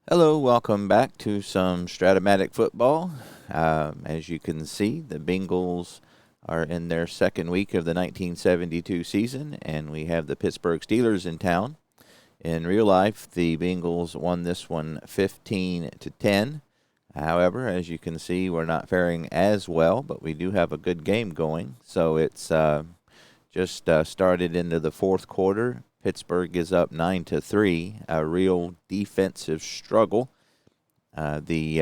Hello, welcome back to some Stratomatic football. As you can see, the Bengals are in their second week of the 1972 season, and we have the Pittsburgh Steelers in town. In real life, the Bengals won this one 15-10. However, as you can see, we're not faring as well, but we do have a good game going. So it's just started into the fourth quarter. Pittsburgh is up 9-3, a real defensive struggle. The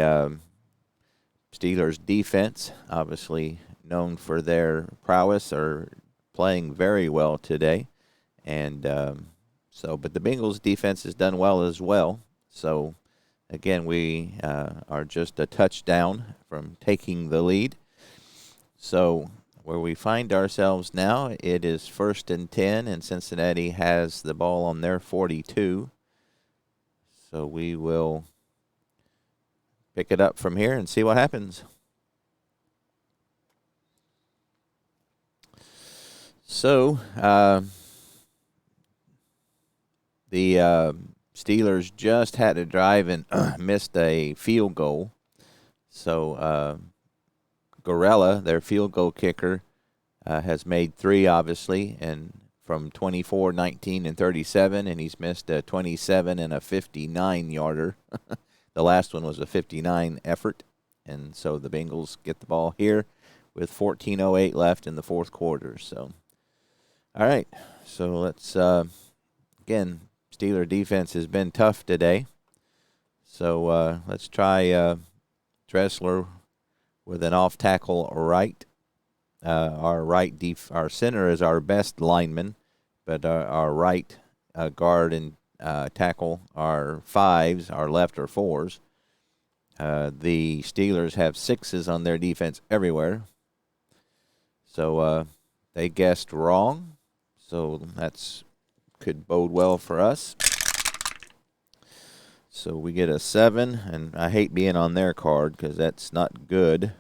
Steelers' defense, obviously known for their prowess, are playing very well today, and but the Bengals' defense has done well as well. So again, we are just a touchdown from taking the lead. So where we find ourselves now, it is 1st and 10, and Cincinnati has the ball on their 42. So we will pick it up from here and see what happens. So the Steelers just had to drive and missed a field goal. So Gorella, their field goal kicker, has made 3, obviously, and from 24, 19, and 37, and he's missed a 27 and a 59-yarder. The last one was a 59 effort, and so the Bengals get the ball here with 14:08 left in the fourth quarter. So, all right, so let's, again, Steeler defense has been tough today. So let's try Dressler with an off-tackle right. Our center is our best lineman, but our right guard and tackle are 5s. Our left are 4s. The Steelers have 6s on their defense everywhere. So they guessed wrong. So that's could bode well for us. So we get a 7, and I hate being on their card because that's not good.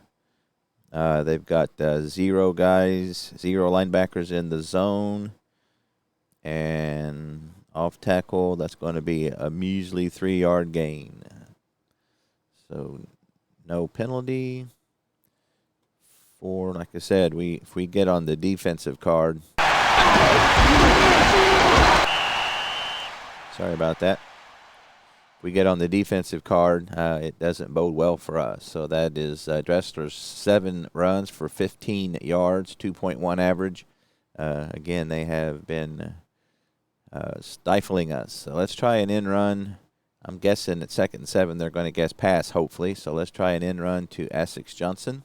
They've got 0 guys, 0 linebackers in the zone, and off tackle, that's going to be a measly 3-yard gain. So no penalty. Like I said, if we get on the defensive card. Sorry about that. If we get on the defensive card, it doesn't bode well for us. So that is Dressler's 7 runs for 15 yards, 2.1 average. Again, they have been stifling us. So let's try an in run. I'm guessing at 2nd and 7 they're going to guess pass, hopefully. So let's try an in run to Essex Johnson.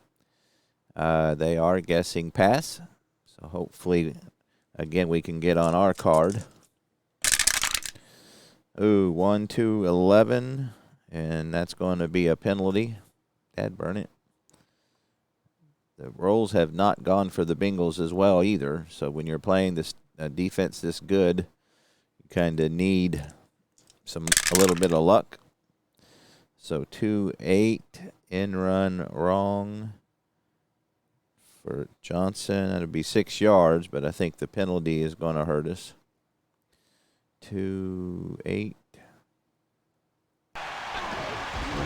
They are guessing pass. So hopefully, again, we can get on our card. Ooh, 1-11, and that's going to be a penalty. Dad burn it. The rolls have not gone for the Bengals as well either. So when you're playing this defense this good, you kind of need a little bit of luck. So 2-8, in run wrong for Johnson. That'll be 6 yards, but I think the penalty is going to hurt us. 2-8.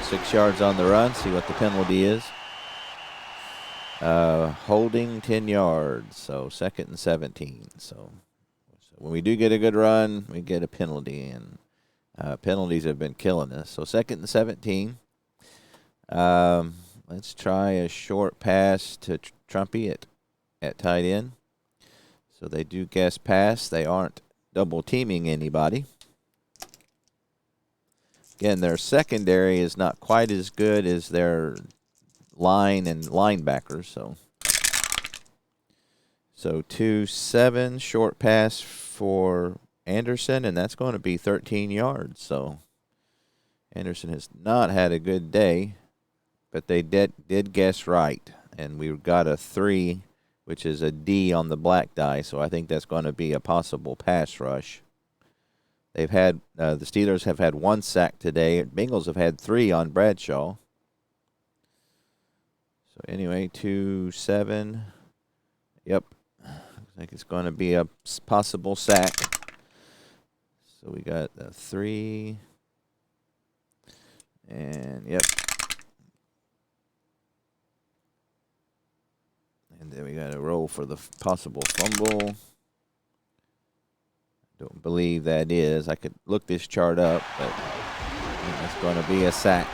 6 yards on the run. See what the penalty is. Holding 10 yards. So 2nd and 17. So when we do get a good run, we get a penalty, and penalties have been killing us. So 2nd and 17. Let's try a short pass to Trumpy at tight end. So they do guess pass. They aren't double teaming anybody. Again, their secondary is not quite as good as their line and linebackers. So 2-7, short pass for Anderson, and that's going to be 13 yards. So Anderson has not had a good day, but they did guess right, and we've got a 3, which is a D on the black die, so I think that's going to be a possible pass rush. They've had the Steelers have had 1 sack today. Bengals have had 3 on Bradshaw. So anyway, 2-7. Yep, I think it's going to be a possible sack. So we got a 3. And, yep. And then we got to roll for the possible fumble. Don't believe that is. I could look this chart up, but it's going to be a sack.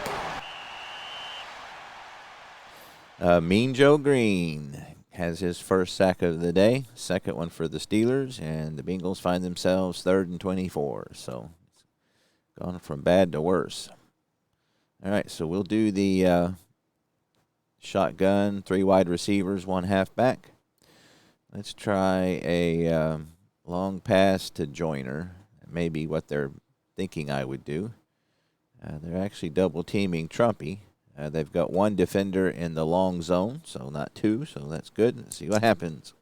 Mean Joe Green has his first sack of the day, second one for the Steelers, and the Bengals find themselves 3rd and 24. So it's gone from bad to worse. All right, so we'll do the shotgun, 3 wide receivers, 1 halfback. Let's try a long pass to Joyner. Maybe what they're thinking I would do. They're actually double teaming Trumpy. They've got 1 defender in the long zone, so not 2, so that's good. Let's see what happens.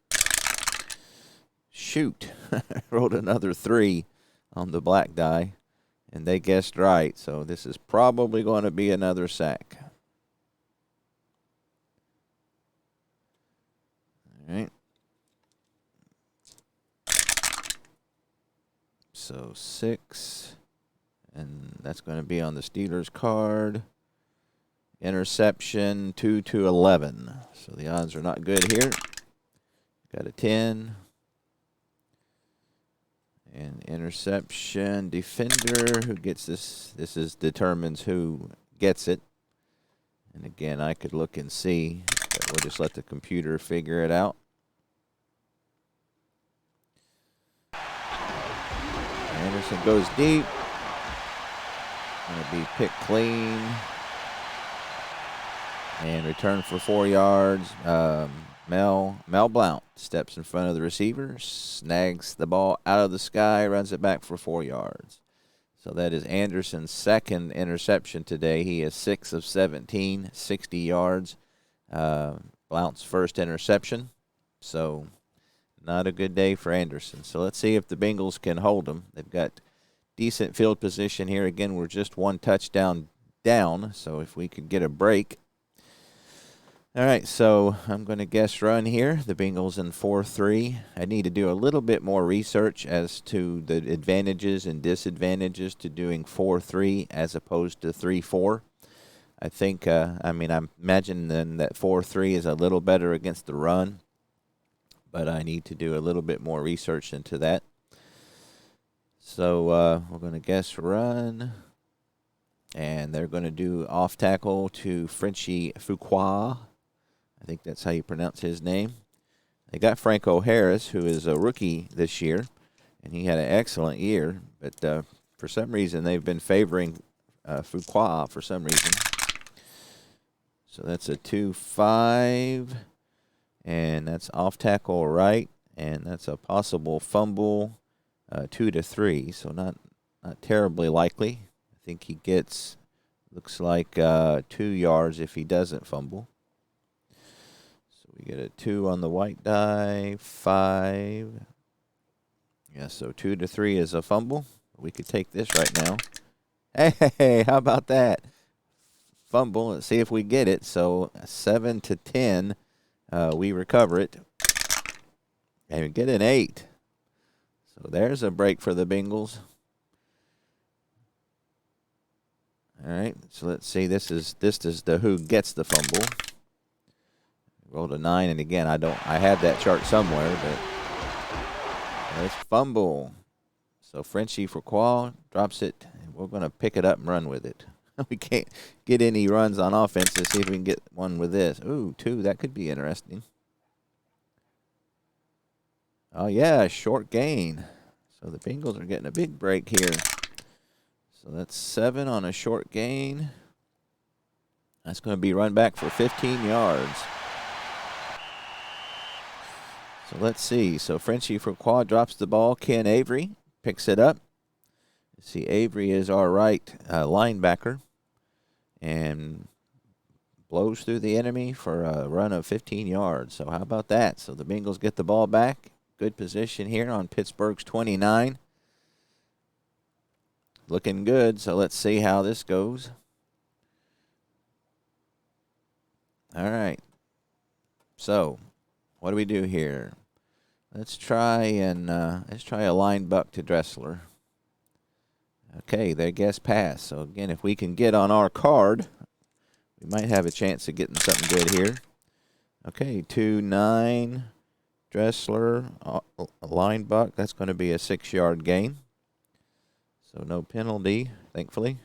Shoot. Rolled another 3 on the black die, and they guessed right, so this is probably going to be another sack. All right. So 6, and that's going to be on the Steelers card. Interception 2-11. So the odds are not good here. Got a 10. And interception defender who gets this. This determines who gets it. And again, I could look and see, but we'll just let the computer figure it out. Anderson goes deep. Going to be picked clean. And return for 4 yards. Mel Blount steps in front of the receiver, snags the ball out of the sky, runs it back for 4 yards. So that is Anderson's second interception today. He is 6 of 17, 60 yards. Blount's first interception. So not a good day for Anderson. So let's see if the Bengals can hold him. They've got decent field position here. Again, we're just 1 touchdown down. So if we could get a break. All right, so I'm going to guess run here. The Bengals in 4-3. I need to do a little bit more research as to the advantages and disadvantages to doing 4-3 as opposed to 3-4. I think, I'm imagining then that 4-3 is a little better against the run, but I need to do a little bit more research into that. So we're going to guess run, and they're going to do off tackle to Frenchie Fuqua. I think that's how you pronounce his name. They got Franco Harris, who is a rookie this year, and he had an excellent year. But for some reason, they've been favoring Fuqua for some reason. So that's a 2-5, and that's off tackle right, and that's a possible fumble 2-3. So not terribly likely. I think he gets, looks like 2 yards if he doesn't fumble. We get a 2 on the white die, 5. Yeah, so 2-3 is a fumble. We could take this right now. Hey, how about that? Fumble. Let's see if we get it. So 7-10, we recover it. And we get an 8. So there's a break for the Bengals. All right, so let's see. This is the who gets the fumble. Rolled a 9, and again, I have that chart somewhere, but let's fumble. So Frenchie Fuqua drops it, and we're going to pick it up and run with it. We can't get any runs on offense. Let's see if we can get one with this. Ooh, 2, that could be interesting. Oh, yeah, short gain. So the Bengals are getting a big break here. So that's 7 on a short gain. That's going to be run back for 15 yards. So let's see. So Frenchie Fuqua drops the ball. Ken Avery picks it up. See, Avery is our right linebacker and blows through the enemy for a run of 15 yards. So how about that? So the Bengals get the ball back. Good position here on Pittsburgh's 29. Looking good. So let's see how this goes. All right. So what do we do here? Let's try a line buck to Dressler. Okay, they guess pass. So again, if we can get on our card, we might have a chance of getting something good here. Okay, 2-9, Dressler, a line buck. That's going to be a 6-yard gain. So no penalty, thankfully.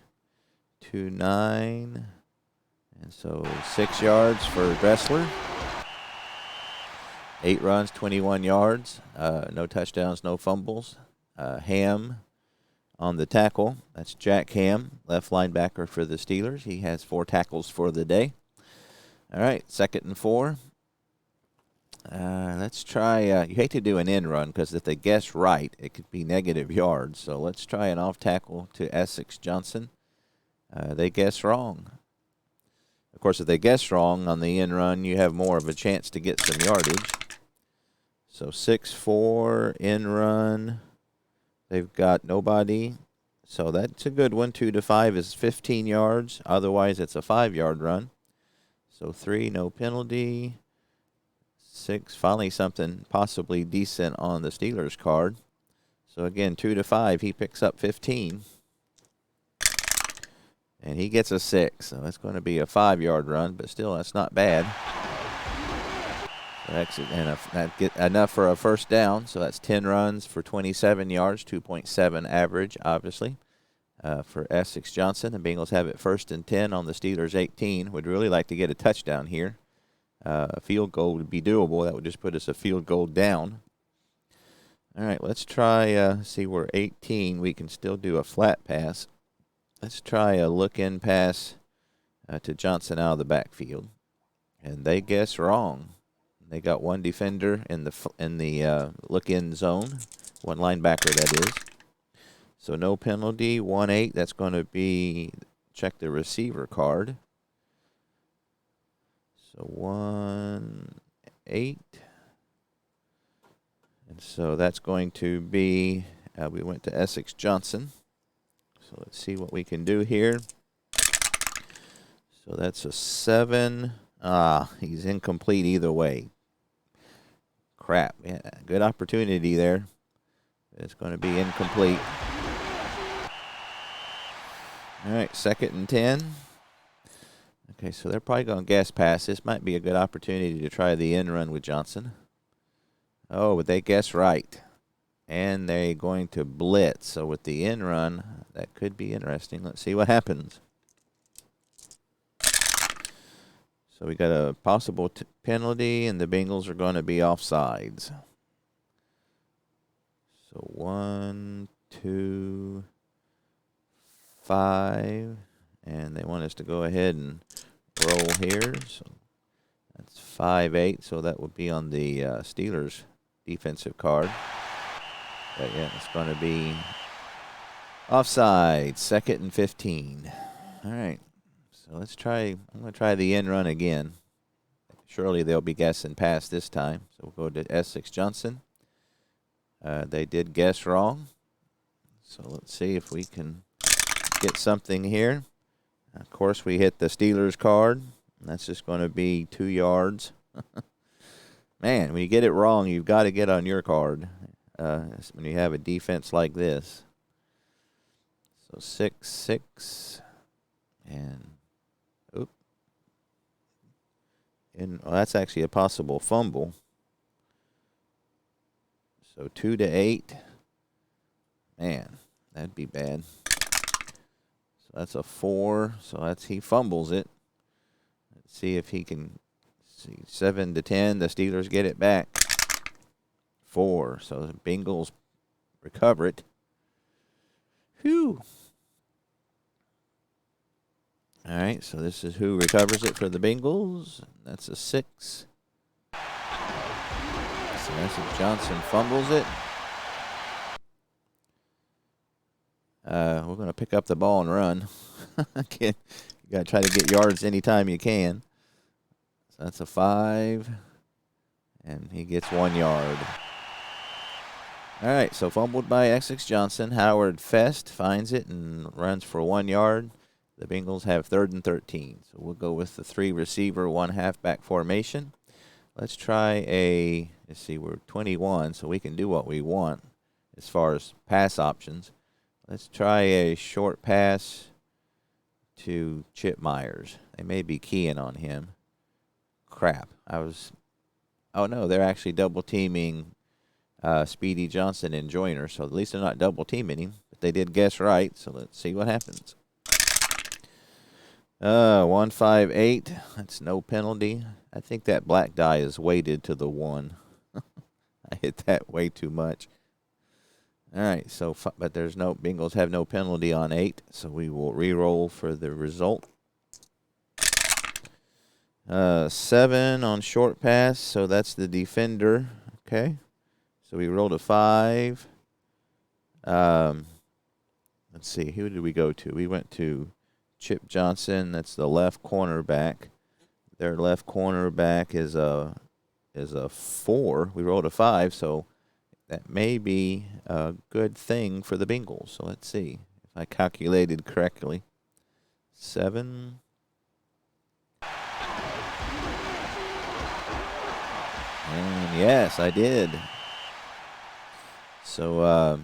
2-9, and so 6 yards for Dressler. 8 runs, 21 yards. No touchdowns, no fumbles. Ham on the tackle. That's Jack Ham, left linebacker for the Steelers. He has 4 tackles for the day. All right, 2nd and 4. Let's try, you hate to do an end run because if they guess right, it could be negative yards. So let's try an off tackle to Essex Johnson. They guess wrong. Of course, if they guess wrong on the end run, you have more of a chance to get some yardage. So 6-4, end run. They've got nobody. So that's a good one. 2-5 is 15 yards. Otherwise, it's a 5-yard run. So 3, no penalty. 6, finally something possibly decent on the Steelers card. So again, 2-5, he picks up 15. And he gets a 6. So that's going to be a 5-yard run, but still, that's not bad. So that get enough for a first down. So that's 10 runs for 27 yards, 2.7 average, obviously, for Essex Johnson. The Bengals have it 1st and 10 on the Steelers' 18. Would really like to get a touchdown here. A field goal would be doable. That would just put us a field goal down. All right, let's try, see, we're 18. We can still do a flat pass. Let's try a look-in pass to Johnson out of the backfield. And they guess wrong. They got one defender in the look-in zone, one linebacker, that is. So no penalty, 1-8. That's going to be, check the receiver card. So 1-8. And so that's going to be, we went to Essex Johnson. So let's see what we can do here. So that's a 7. He's incomplete either way. Crap. Yeah, good opportunity there. It's going to be incomplete. All right, 2nd and 10. Okay, so they're probably going to guess pass. This might be a good opportunity to try the end run with Johnson. Oh, but they guess right. And they're going to blitz. So with the end run, that could be interesting. Let's see what happens. So we got a possible penalty, and the Bengals are going to be offsides. So 1, 2, 5. And they want us to go ahead and roll here. So that's 5-8. So that would be on the Steelers defensive card. But yeah, it's going to be offside, 2nd and 15. All right. So let's try. I'm going to try the end run again. Surely they'll be guessing pass this time. So we'll go to Essex Johnson. They did guess wrong. So let's see if we can get something here. Of course, we hit the Steelers card. And that's just going to be 2 yards. Man, when you get it wrong, you've got to get on your card when you have a defense like this. So 6-6. And, well, that's actually a possible fumble. So 2-8. Man, that'd be bad. So that's a 4. So he fumbles it. Let's see if he can. 7-10. The Steelers get it back. 4. So the Bengals recover it. Whew. All right, so this is who recovers it for the Bengals. That's a 6. So Essex Johnson fumbles it. We're going to pick up the ball and run. You got to try to get yards anytime you can. So that's a 5. And he gets 1 yard. All right, so fumbled by Essex Johnson. Howard Fest finds it and runs for 1 yard. The Bengals have 3rd and 13. So we'll go with the 3 receiver, 1 halfback formation. Let's try let's see, we're 21, so we can do what we want as far as pass options. Let's try a short pass to Chip Myers. They may be keying on him. Crap. Oh, no, they're actually double teaming Speedy Johnson and Joyner, so at least they're not double teaming him. But they did guess right, so let's see what happens. 158. That's no penalty. I think that black die is weighted to the 1. I hit that way too much. All right, so but there's no Bengals have no penalty on 8, so we will re-roll for the result. 7 on short pass, so that's the defender. Okay, so we rolled a 5. Let's see, who did we go to? We went to Chip Johnson. That's the left cornerback. Their left cornerback is a 4. We rolled a 5, so that may be a good thing for the Bengals. So let's see if I calculated correctly. 7. And yes, I did. So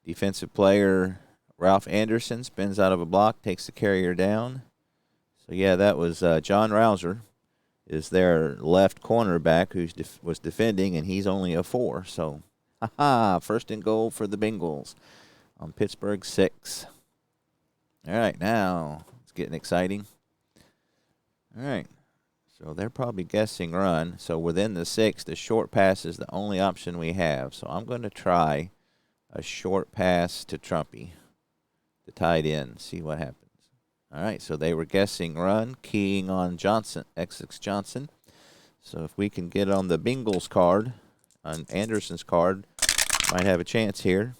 defensive player Ralph Anderson spins out of a block, takes the carrier down. So yeah, that was John Rouser is their left cornerback who was defending, and he's only a 4. So, first and goal for the Bengals on Pittsburgh 6. All right, now it's getting exciting. All right, so they're probably guessing run. So within the 6, the short pass is the only option we have. So I'm going to try a short pass to Trumpy, the tight end, see what happens. All right, so they were guessing run, keying on Johnson, XX Johnson. So if we can get on the Bengals card, on Anderson's card, might have a chance here.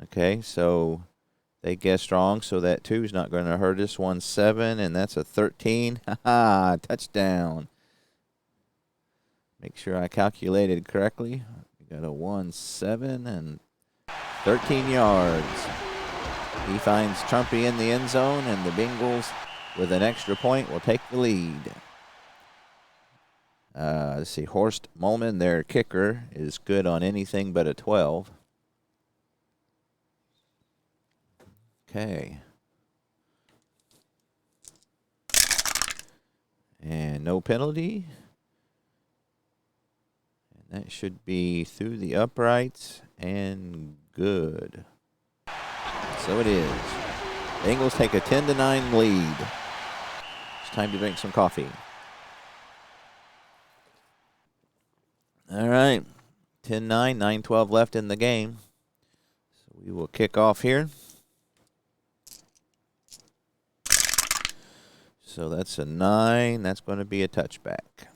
Okay, so they guessed wrong, so that 2 is not going to hurt us. 1-7, and that's a 13. Touchdown. Make sure I calculated correctly. We got a 1-7 and 13 yards. He finds Trumpy in the end zone, and the Bengals, with an extra point, will take the lead. Let's see, Horst Molman, their kicker, is good on anything but a 12. Okay. And no penalty. And that should be through the uprights and good. So it is. Bengals take a 10-9 lead. It's time to drink some coffee. All right. 10-9, 9-12 left in the game. So we will kick off here. So that's a 9. That's going to be a touchback.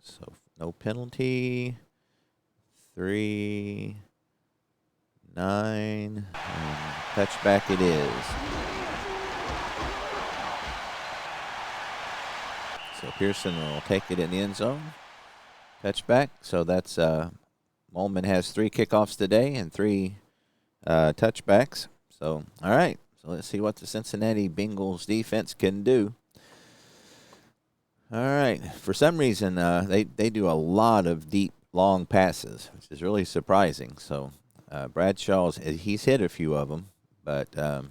So no penalty. 3, 9, and touchback it is. So Pearson will take it in the end zone. Touchback. So that's Molman has 3 kickoffs today and 3 touchbacks. So all right. So let's see what the Cincinnati Bengals defense can do. All right. For some reason, they do a lot of deep, long passes, which is really surprising. So Bradshaw's, he's hit a few of them, but so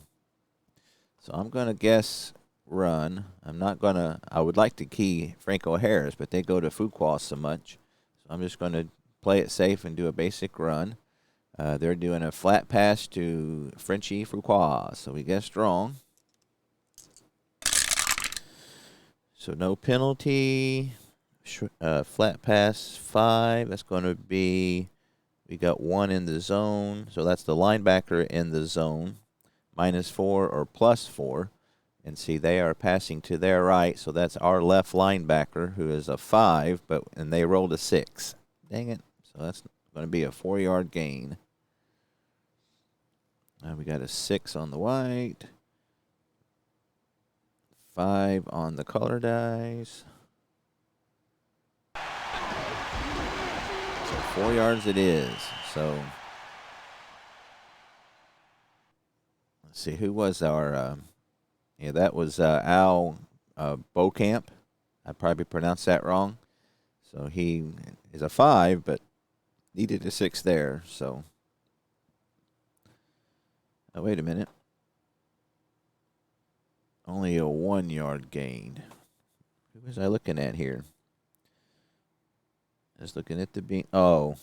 I'm going to guess run. I would like to key Franco Harris, but they go to Fuqua so much. So I'm just going to play it safe and do a basic run. They're doing a flat pass to Frenchie Fuqua, so we guessed wrong. So no penalty. Flat pass 5. That's going to be, we got 1 in the zone. So that's the linebacker in the zone. -4 or +4. And see, they are passing to their right. So that's our left linebacker, who is a 5, and they rolled a 6. Dang it. So that's going to be a 4-yard gain. We got a 6 on the white. 5 on the color dice. So 4 yards it is. So let's see, who was our, that was Al Beaucamp. I probably pronounced that wrong. So he is a 5, but needed a 6 there. So Oh, wait a minute. Only a 1 yard gain. Who was I looking at here? I was looking at the Oh,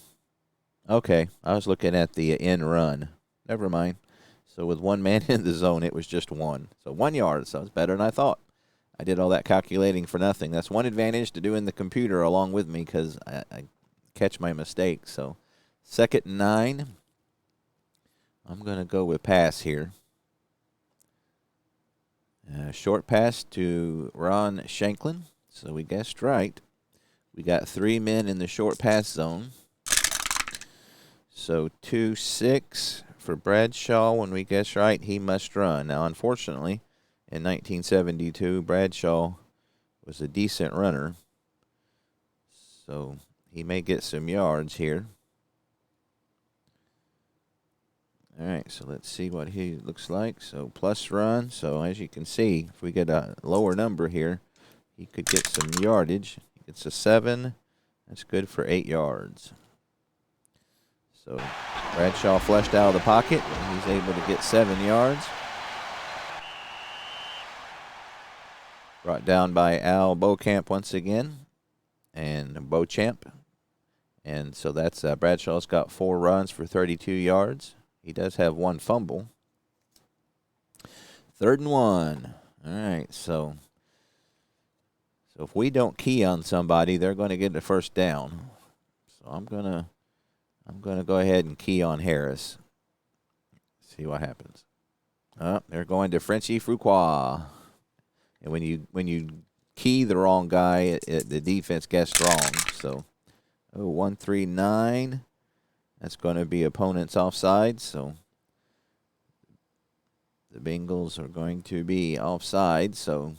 okay. I was looking at the end run. Never mind. So with one man in the zone, it was just 1. So 1 yard. So it's better than I thought. I did all that calculating for nothing. That's one advantage to doing the computer along with me because I catch my mistakes. So 2nd and 9. I'm going to go with pass here. Short pass to Ron Shanklin. So we guessed right. We got 3 men in the short pass zone. So 2-6 for Bradshaw. When we guess right, he must run. Now, unfortunately, in 1972, Bradshaw was a decent runner. So he may get some yards here. All right, so let's see what he looks like. So plus run. So as you can see, if we get a lower number here, he could get some yardage. He gets a 7. That's good for 8 yards. So Bradshaw flushed out of the pocket, and he's able to get 7 yards. Brought down by Al Beauchamp once again, and Beauchamp. And so that's Bradshaw's got 4 runs for 32 yards. He does have 1 fumble. 3rd and 1. All right, so if we don't key on somebody, they're going to get a first down. So I'm gonna go ahead and key on Harris. See what happens. They're going to Frenchie Fuqua. And when you key the wrong guy, the defense guessed wrong. So 1-3-9. That's going to be opponent's offside. So the Bengals are going to be offside. So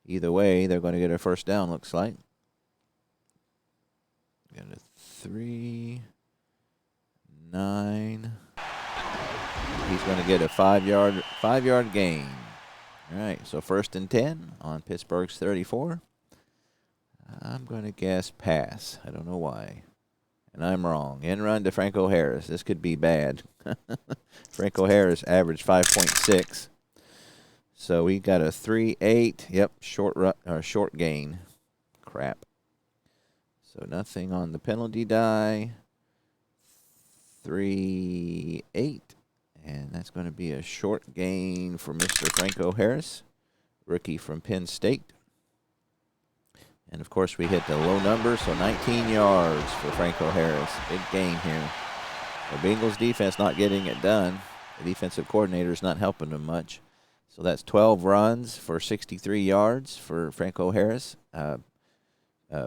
either way, they're going to get a first down, looks like. Got a 3-9. He's going to get a 5-yard gain. All right, so 1st and 10 on Pittsburgh's 34. I'm going to guess pass. I don't know why. And I'm wrong. In run to Franco Harris. This could be bad. Franco Harris averaged 5.6. So we got a 3-8. Yep, short gain. Crap. So nothing on the penalty die. 3-8. And that's going to be a short gain for Mr. Franco Harris, rookie from Penn State. And, of course, we hit the low number, so 19 yards for Franco Harris. Big gain here. The Bengals defense not getting it done. The defensive coordinator is not helping them much. So that's 12 runs for 63 yards for Franco Harris.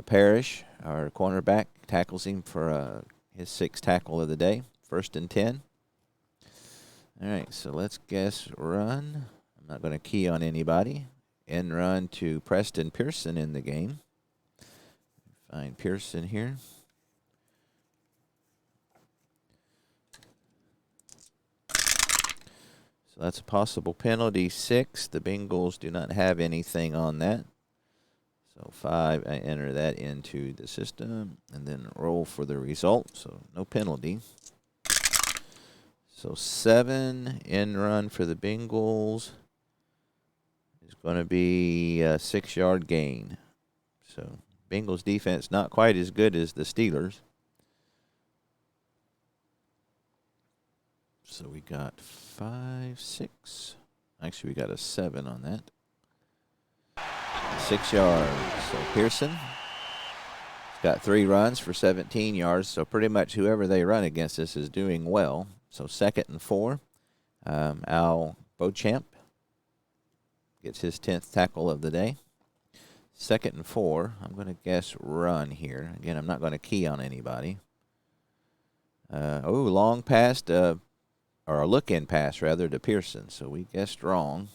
Parrish, our cornerback, tackles him for his 6th tackle of the day. 1st and 10. All right, so let's guess run. I'm not going to key on anybody. End run to Preston Pearson in the game. Find Pearson here. So that's a possible penalty. 6. The Bengals do not have anything on that. So 5, I enter that into the system and then roll for the result. So no penalty. So 7 end run for the Bengals is going to be a 6-yard gain. So Bengals defense not quite as good as the Steelers. So we got 5, 6. Actually, we got a 7 on that. 6 yards. So Pearson got 3 runs for 17 yards. So pretty much whoever they run against us is doing well. So 2nd and 4. Al Beauchamp gets his 10th tackle of the day. 2nd and 4. I'm going to guess run here. Again, I'm not going to key on anybody. Long pass to, or a look-in pass, rather, to Pearson. So we guessed wrong.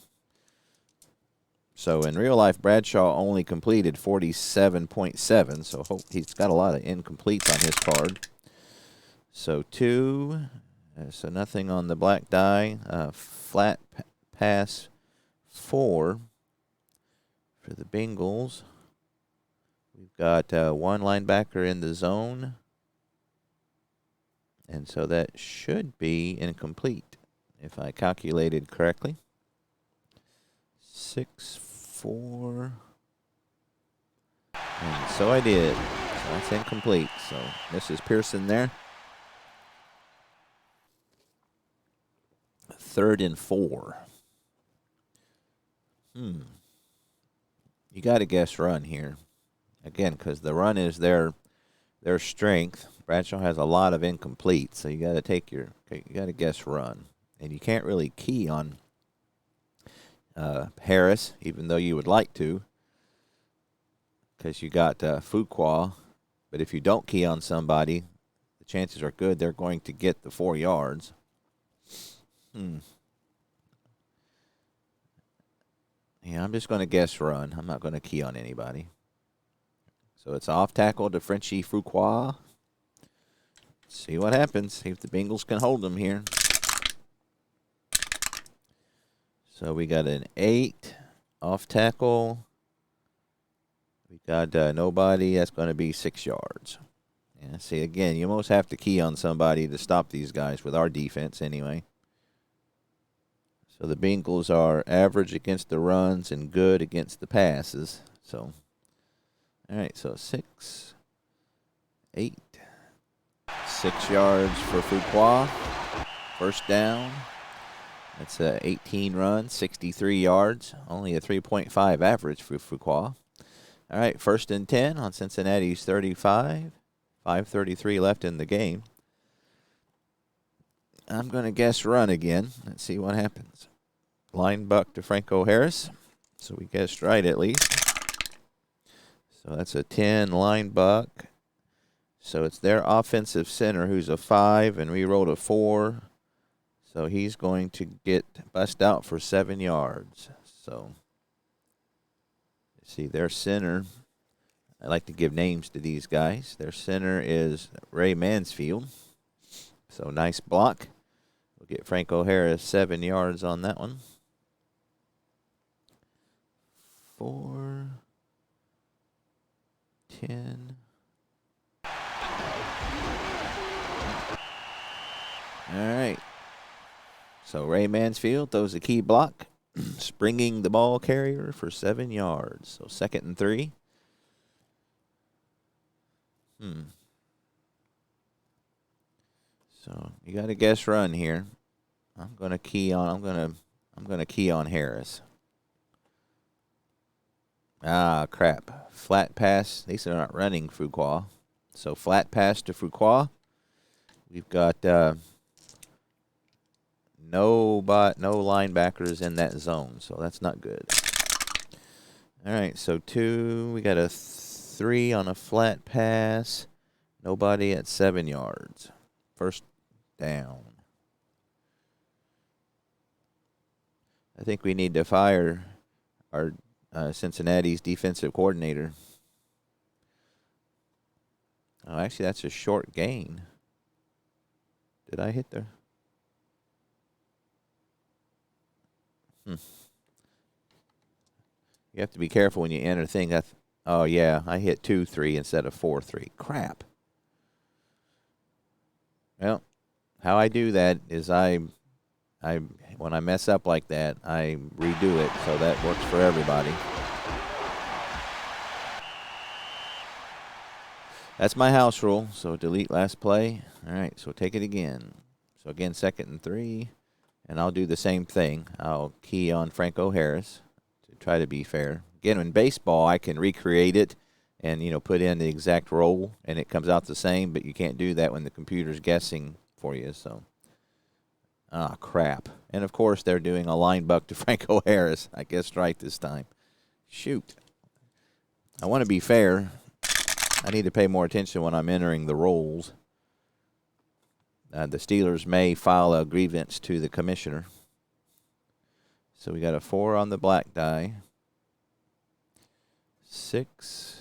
So in real life, Bradshaw only completed 47.7. So he's got a lot of incompletes on his card. So 2. So nothing on the black die. Flat pass 4 for the Bengals. We've got 1 linebacker in the zone. And so that should be incomplete. if I calculated correctly. 6-4. And so I did. So that's incomplete. So Mrs. Pearson there. 3rd and 4. You got to guess run here. Again, because the run is their strength. Bradshaw has a lot of incomplete, so you got to guess run. And you can't really key on Harris, even though you would like to, because you got Fuqua. But if you don't key on somebody, the chances are good they're going to get the 4 yards. Yeah, I'm just going to guess run. I'm not going to key on anybody. So it's off tackle to Frenchie Fuqua. See what happens. See if the Bengals can hold them here. So we got an 8 off tackle. We got nobody. That's going to be 6 yards. Yeah, see, again, you almost have to key on somebody to stop these guys with our defense anyway. So the Bengals are average against the runs and good against the passes. So, all right, so 6, 8, 6 yards for Fuqua. First down. That's 18 runs, 63 yards. Only a 3.5 average for Fuqua. All right, 1st and 10 on Cincinnati's 35. 5:33 left in the game. I'm going to guess run again. Let's see what happens. Line buck to Franco Harris. So we guessed right at least. So that's a 10 line buck. So it's their offensive center who's a 5, and we rolled a 4. So he's going to get bust out for 7 yards. So, see, their center, I like to give names to these guys. Their center is Ray Mansfield. So nice block. We'll get Franco Harris 7 yards on that one. 4, 10. All right. So Ray Mansfield throws a key block, springing the ball carrier for 7 yards. So 2nd and 3. So you got to guess run here. I'm going to key on Harris. Ah, crap. Flat pass. These are not running Fuqua. So flat pass to Fuqua. We've got no linebackers in that zone, so that's not good. All right, so 2. We got a 3 on a flat pass. Nobody at 7 yards. First down. I think we need to fire our Cincinnati's defensive coordinator. Oh, actually, that's a short gain. Did I hit the... You have to be careful when you enter things. Oh, yeah, I hit 2-3 instead of 4-3. Crap. Well, how I do that is when I mess up like that, I redo it, so that works for everybody. That's my house rule, so delete last play. All right, so take it again. So again, 2nd and 3, and I'll do the same thing. I'll key on Franco Harris to try to be fair. Again, in baseball, I can recreate it and, put in the exact role, and it comes out the same, but you can't do that when the computer's guessing for you, so. Ah, crap. And, of course, they're doing a line buck to Franco Harris. I guessed right this time. Shoot. I want to be fair. I need to pay more attention when I'm entering the roles. The Steelers may file a grievance to the commissioner. So we got a 4 on the black die. 6.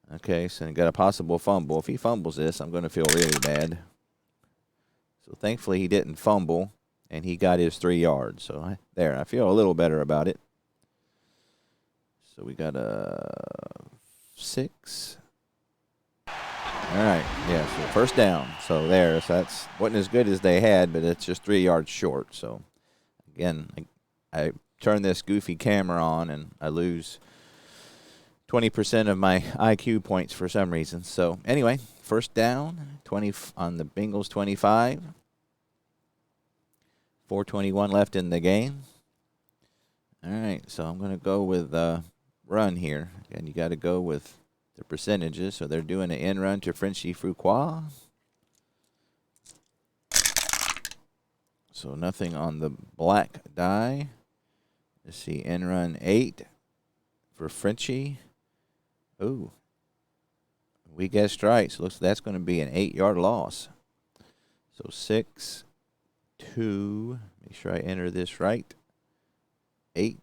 Okay, so he got a possible fumble. If he fumbles this, I'm going to feel really bad. So thankfully he didn't fumble, and he got his 3 yards. So I feel a little better about it. So we got a 6. All right, yeah, so first down. So there, so that's wasn't as good as they had, but it's just 3 yards short. So again, I turn this goofy camera on and I lose 20% of my IQ points for some reason. So anyway, first down, 20 on the Bengals 25. 4:21 left in the game. All right, so I'm going to go with run here. Again, you got to go with the percentages. So they're doing an end run to Frenchy Fuqua. So nothing on the black die. Let's see, end run 8 for Frenchy. Ooh, we guessed right. So looks like that's going to be an 8-yard loss. So 6, 2. Make sure I enter this right. 8.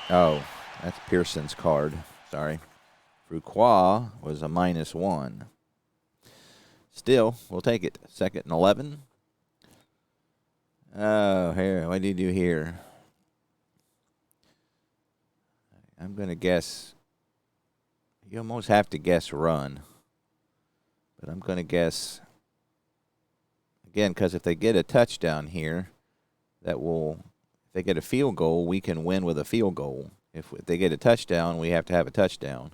Oh, that's Pearson's card. Sorry. Fuqua was a -1. Still, we'll take it. 2nd and 11. Oh, here. What did you do here? I'm going to guess. You almost have to guess run. But I'm going to guess. Again, because if they get a touchdown here, that will. If they get a field goal, we can win with a field goal. If they get a touchdown, we have to have a touchdown.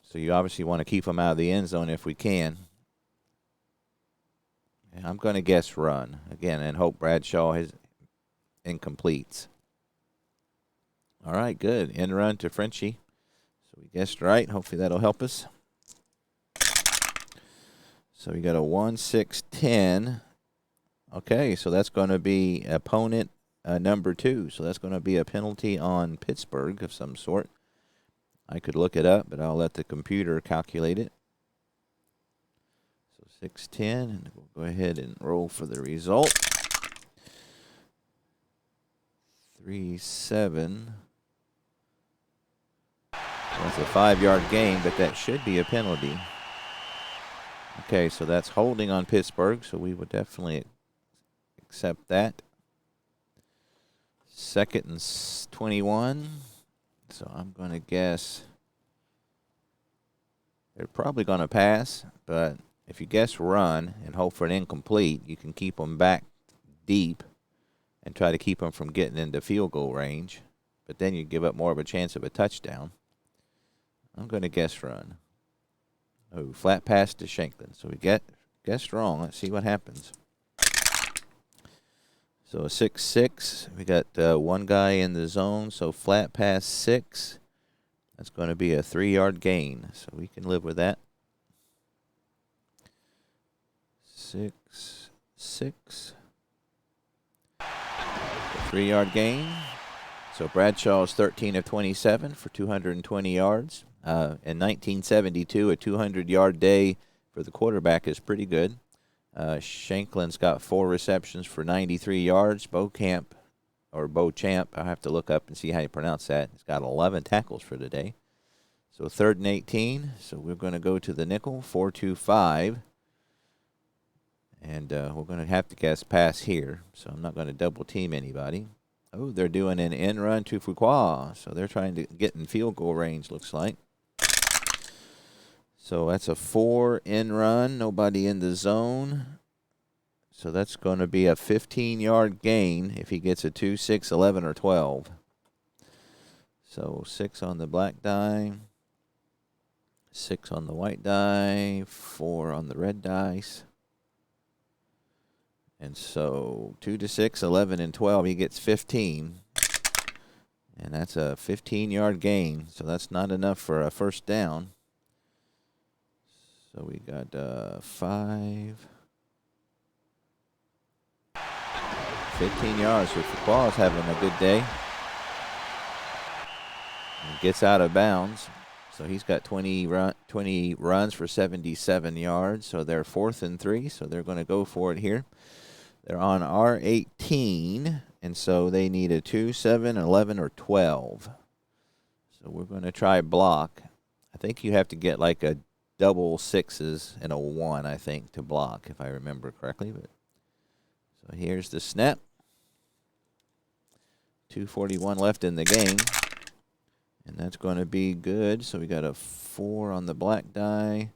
So you obviously want to keep them out of the end zone if we can. And I'm going to guess run again and hope Bradshaw has incompletes. All right, good. End run to Frenchy. So we guessed right. Hopefully that'll help us. So we got a 1-6-10. Okay, so that's going to be opponent number 2. So that's going to be a penalty on Pittsburgh of some sort. I could look it up, but I'll let the computer calculate it. So 6-10, and we'll go ahead and roll for the result. 3-7. That's a 5-yard gain, but that should be a penalty. Okay, so that's holding on Pittsburgh, so we would definitely accept that. 2nd and 21. So I'm going to guess they're probably going to pass, but if you guess run and hope for an incomplete, you can keep them back deep and try to keep them from getting into field goal range. But then you give up more of a chance of a touchdown. I'm going to guess run. Oh, flat pass to Shanklin. So we guessed wrong. Let's see what happens. So a 6-6. We got one guy in the zone. So flat pass 6. That's going to be a 3-yard gain. So we can live with that. 6, 6. A 3-yard gain. So Bradshaw's 13 of 27 for 220 yards. In 1972, a 200-yard day for the quarterback is pretty good. Shanklin's got 4 receptions for 93 yards. Beauchamp, I have to look up and see how you pronounce that. He's got 11 tackles for the day. So 3rd and 18. So we're going to go to the nickel, 4-2-5. And we're going to have to guess pass here. So I'm not going to double team anybody. Oh, they're doing an end run to Fuqua. So they're trying to get in field goal range, looks like. So that's a 4 end run, nobody in the zone. So that's going to be a 15-yard gain if he gets a 2, 6, 11, or 12. So 6 on the black die, 6 on the white die, 4 on the red dice. And so 2 to 6, 11, and 12, he gets 15. And that's a 15-yard gain. So that's not enough for a first down. So we got 5. 15 yards. So Fuqua's having a good day. He gets out of bounds. So he's got 20 runs for 77 yards. So they're 4th and 3. So they're going to go for it here. They're on R18. And so they need a 2, 7, 11, or 12. So we're going to try block. I think you have to get like a double 6s and a 1, I think, to block, if I remember correctly. But so here's the snap. 2:41 left in the game. And that's going to be good. So we got a 4 on the black die,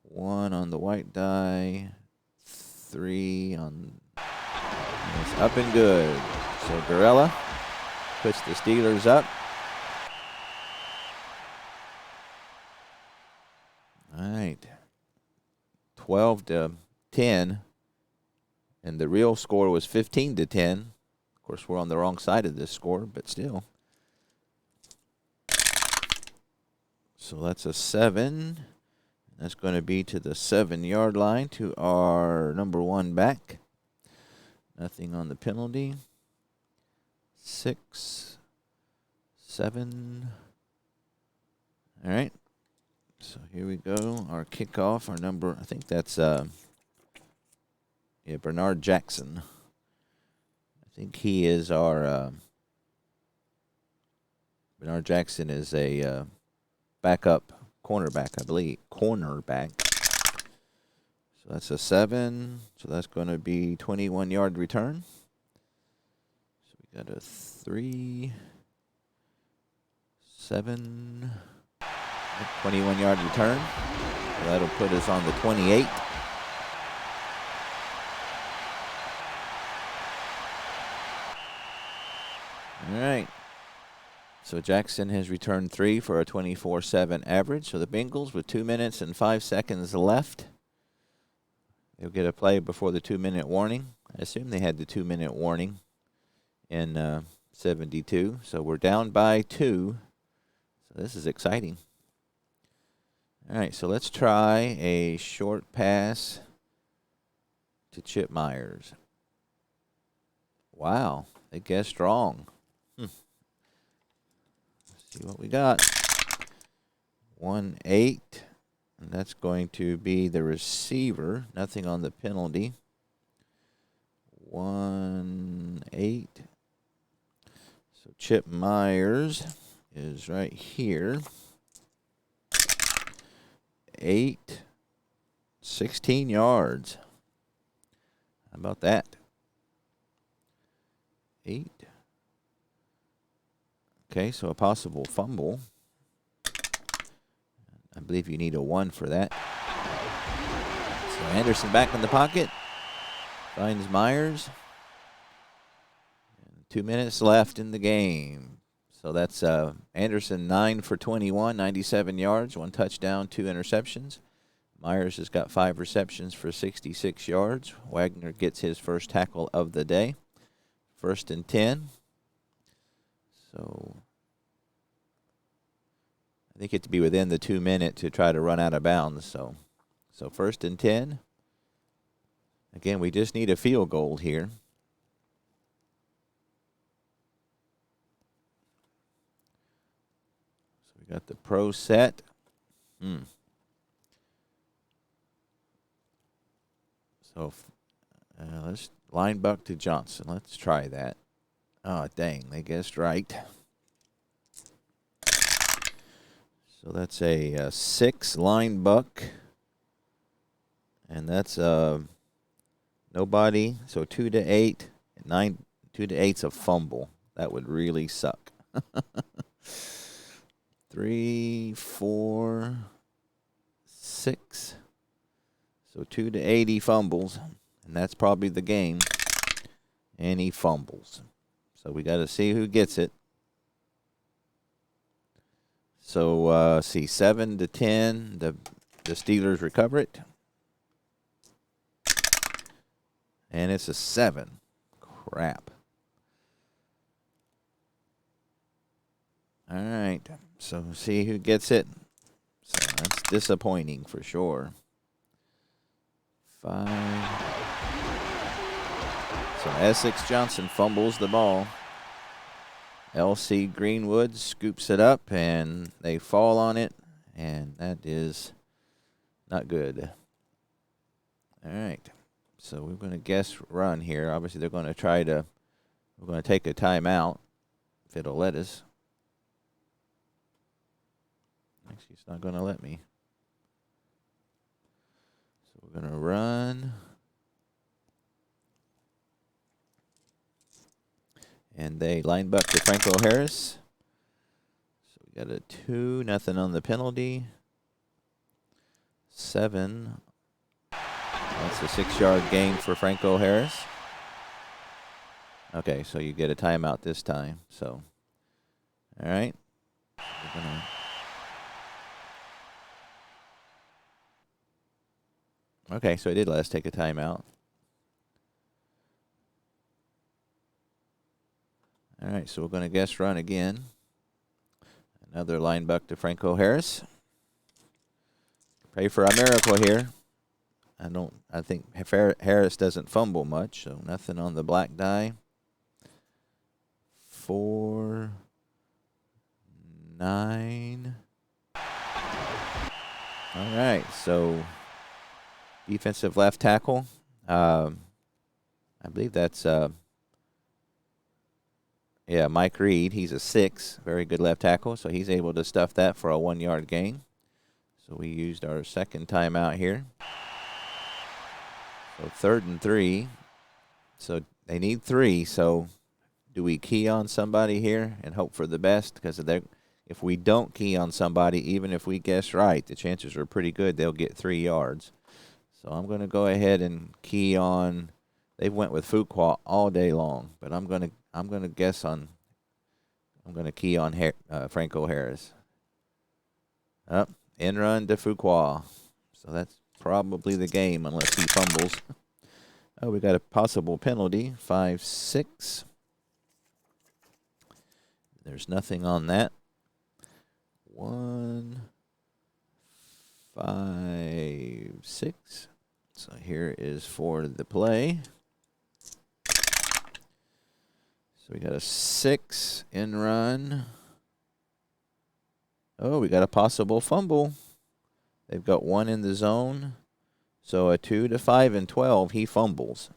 1 on the white die, 3 on... It's up and good. So Gorilla puts the Steelers up. All right. 12-10. And the real score was 15-10. Of course, we're on the wrong side of this score, but still. So that's a 7. That's going to be to the 7-yard line to our number 1 back. Nothing on the penalty. 6, 7. All right. So here we go. Our kickoff, our number, I think that's Bernard Jackson. I think he is our Bernard Jackson is a backup cornerback, I believe. Cornerback. So that's a 7. So that's going to be 21-yard return. So we got a 3, 7, 21-yard return. So that'll put us on the 28. All right. So Jackson has returned 3 for a 24-7 average. So the Bengals with 2 minutes and 5 seconds left. They'll get a play before the 2-minute warning. I assume they had the 2-minute warning in 72. So we're down by 2. So this is exciting. All right, so let's try a short pass to Chip Myers. Wow, they guessed wrong. Let's see what we got. 1-8, and that's going to be the receiver. Nothing on the penalty. 1-8. So Chip Myers is right here. 8, 16 yards. How about that? 8. Okay, so a possible fumble. I believe you need a 1 for that. So Anderson back in the pocket. Finds Myers. And 2 minutes left in the game. So that's Anderson 9 for 21, 97 yards, 1 touchdown, 2 interceptions. Myers has got 5 receptions for 66 yards. Wagner gets his first tackle of the day. 1st and 10. So I think it's to be within the 2 minute to try to run out of bounds. So 1st and 10. Again, we just need a field goal here. So we got the pro set. So let's line buck to Johnson. Let's try that. Oh, dang, they guessed right. So that's a 6 line buck. And that's nobody. So 2-8. 2-8's a fumble. That would really suck. 3, 4, 6. So 2-8 he fumbles. And that's probably the game. And he fumbles. So we got to see who gets it. So, 7-10, the Steelers recover it. And it's a 7. Crap. All right, so see who gets it. So that's disappointing for sure. 5. So Essex Johnson fumbles the ball. L.C. Greenwood scoops it up, and they fall on it, and that is not good. All right, so we're going to guess run here. Obviously, they're going to we're going to take a timeout if it'll let us. Actually, it's not going to let me. So we're going to run. And they line back to Franco Harris. So We got a 2, nothing on the penalty. 7. That's a 6-yard gain for Franco Harris. Okay, so you get a timeout this time. So, all right. Okay, so he did let us take a timeout. All right, so we're going to guess run again. Another line buck to Franco Harris. Pray for a miracle here. I think Harris doesn't fumble much, so nothing on the black die. 4, 9. All right, so defensive left tackle. I believe that's Mike Reed. He's a 6, very good left tackle, so he's able to stuff that for a 1-yard gain. So we used our second timeout here. So 3rd and 3. So they need 3. So do we key on somebody here and hope for the best? Because if we don't key on somebody, even if we guess right, the chances are pretty good they'll get 3 yards. So I'm going to go ahead and key on. They went with Fuqua all day long, but I'm going to key on Franco Harris. Up, in run to Fuqua. So that's probably the game unless he fumbles. Oh, we got a possible penalty, 5-6. There's nothing on that. 1, 5, 6. So here is for the play. So we got a 6 in run. Oh, we got a possible fumble. They've got 1 in the zone. So a 2 to 5 and 12, he fumbles.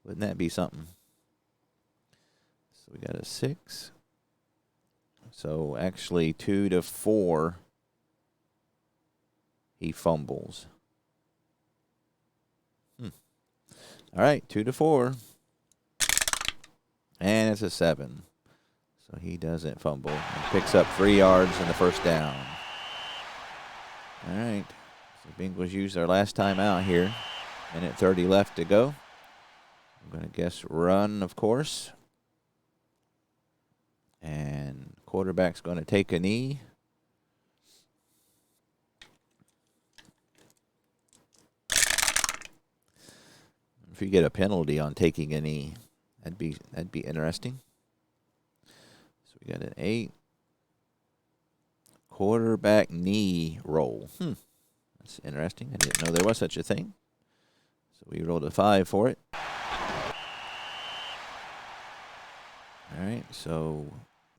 Wouldn't that be something? So we got a 6. So actually 2 to 4, he fumbles. All right, 2 to 4. And it's a 7. So he doesn't fumble. And picks up 3 yards in the first down. All right. So Bengals used their last time out here. Minute 30 left to go. I'm going to guess run, of course. And quarterback's going to take a knee. If you get a penalty on taking a knee, that'd be interesting. So we got an 8. Quarterback knee roll. That's interesting. I didn't know there was such a thing. So we rolled a 5 for it. All right, so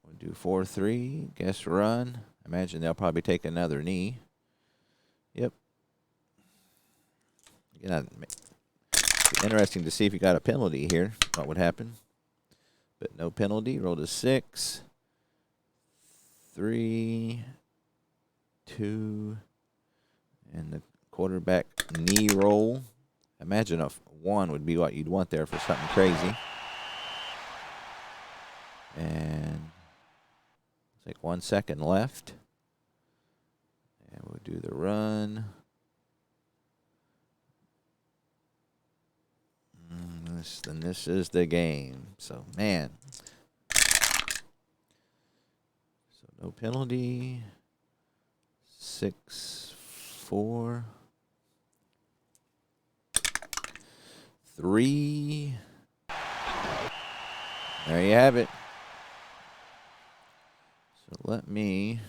we'll do 4-3. Guess run. Imagine they'll probably take another knee. Yep. Interesting to see if you got a penalty here. What would happen? But no penalty. Rolled a 6. 3, 2, and the quarterback knee roll. Imagine a 1 would be what you'd want there for something crazy. And it's like 1 second left. And we'll do the run. Then this is the game. So, man. So, no penalty. 6, 4, 3. There you have it. So let me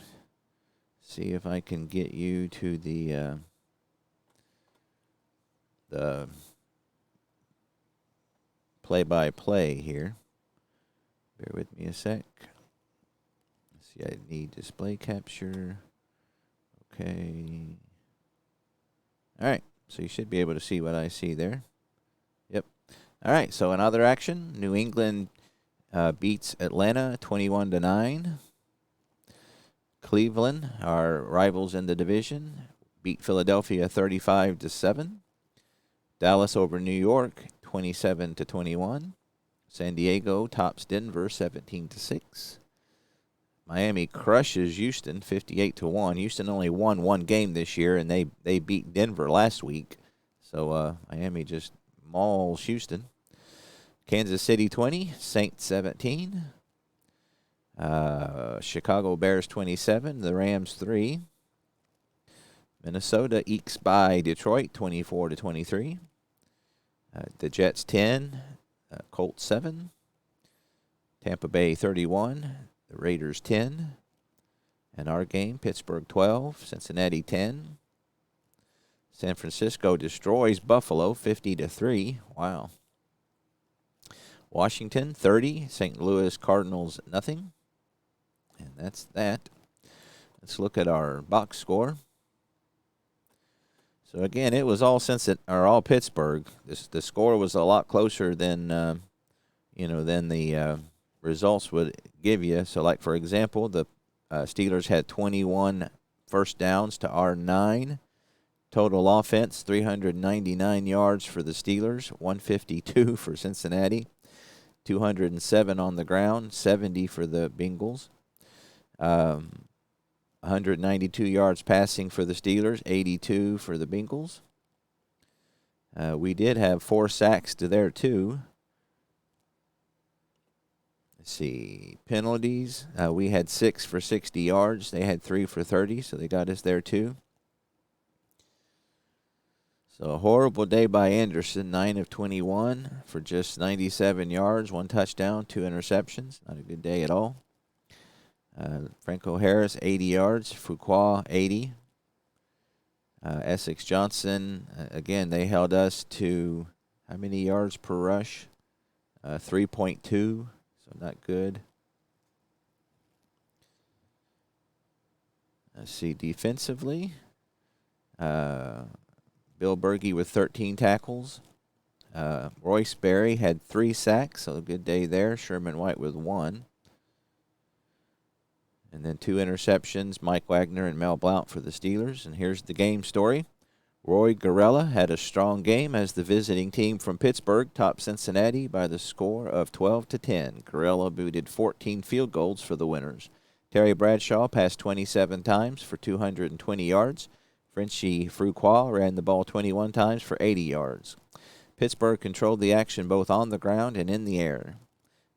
see if I can get you to the play-by-play here. Bear with me a sec. Let's see, I need display capture. Okay. All right, so you should be able to see what I see there. Yep. All right, so in other action, New England beats Atlanta 21-9. Cleveland, our rivals in the division, beat Philadelphia 35-7. Dallas over New York 27-21. San Diego tops Denver 17-6. Miami crushes Houston 58-1. Houston only won one game this year, and they beat Denver last week. So Miami just mauls Houston. Kansas City 20, Saints 17. Chicago Bears 27, the Rams 3. Minnesota ekes by Detroit 24-23. The Jets 10, Colts 7. Tampa Bay 31, the Raiders 10. And our game, Pittsburgh 12, Cincinnati 10. San Francisco destroys Buffalo 50-3. Wow. Washington 30, St. Louis Cardinals nothing. And that's that. Let's look at our box score. So again, it was all all Pittsburgh. The score was a lot closer than than the results would give you. So, like for example, the Steelers had 21 first downs to our 9. Total offense 399 yards for the Steelers, 152 for Cincinnati, 207 on the ground, 70 for the Bengals. 192 yards passing for the Steelers, 82 for the Bengals. We did have 4 sacks to their 2. Let's see. Penalties. We had 6 for 60 yards. They had 3 for 30, so they got us there too. So a horrible day by Anderson, 9 of 21 for just 97 yards, 1 touchdown, 2 interceptions. Not a good day at all. Franco Harris, 80 yards. Fuqua, 80. Essex Johnson, again, they held us to how many yards per rush? 3.2, so not good. Let's see, defensively. Bill Berge with 13 tackles. Royce Berry had 3 sacks, so a good day there. Sherman White with 1. And then 2 interceptions, Mike Wagner and Mel Blount for the Steelers. And here's the game story. Roy Gorella had a strong game as the visiting team from Pittsburgh topped Cincinnati by the score of 12-10. Gorella booted 14 field goals for the winners. Terry Bradshaw passed 27 times for 220 yards. Frenchie Fuqua ran the ball 21 times for 80 yards. Pittsburgh controlled the action both on the ground and in the air.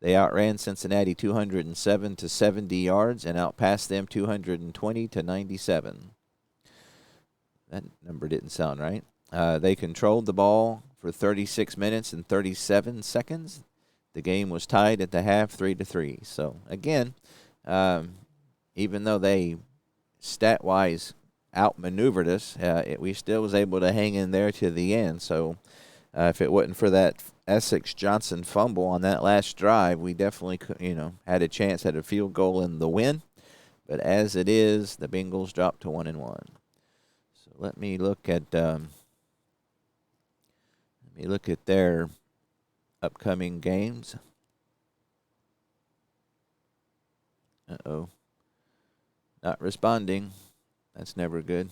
They outran Cincinnati 207 to 70 yards and outpassed them 220 to 97. That number didn't sound right. They controlled the ball for 36 minutes and 37 seconds. The game was tied at the half, 3-3. So again, even though they stat-wise outmaneuvered us, we still was able to hang in there to the end. So if it wasn't for that Essex Johnson fumble on that last drive, we definitely could, had a chance at a field goal in the win. But as it is, the Bengals dropped to 1-1. So let me look at their upcoming games. Uh-oh. Not responding. That's never good.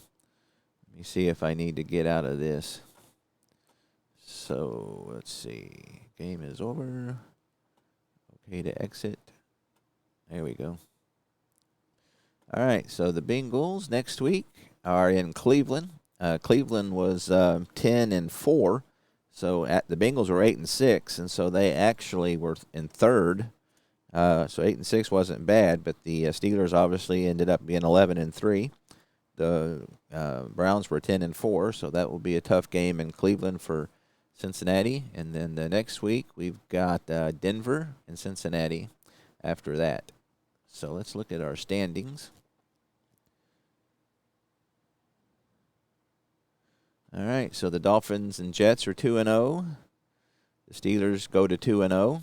Let me see if I need to get out of this. So, let's see. Game is over. Okay to exit. There we go. All right, so the Bengals next week are in Cleveland. Cleveland was 10-4. So the Bengals were 8-6, and so they actually were in third. So 8-6 wasn't bad, but the Steelers obviously ended up being 11-3. The Browns were 10-4, so that will be a tough game in Cleveland for Cincinnati. And then the next week we've got Denver and Cincinnati after that. So let's look at our standings. All right, so the Dolphins and Jets are 2-0. The Steelers go to 2-0.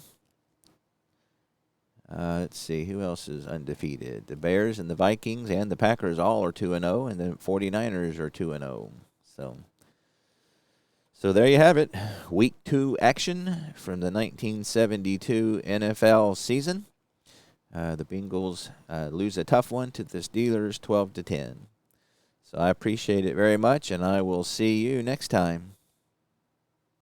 Let's see, who else is undefeated? The Bears and the Vikings and the Packers all are 2-0, and the 49ers are 2-0. So there you have it. Week 2 action from the 1972 NFL season. The Bengals lose a tough one to the Steelers 12-10. So I appreciate it very much, and I will see you next time.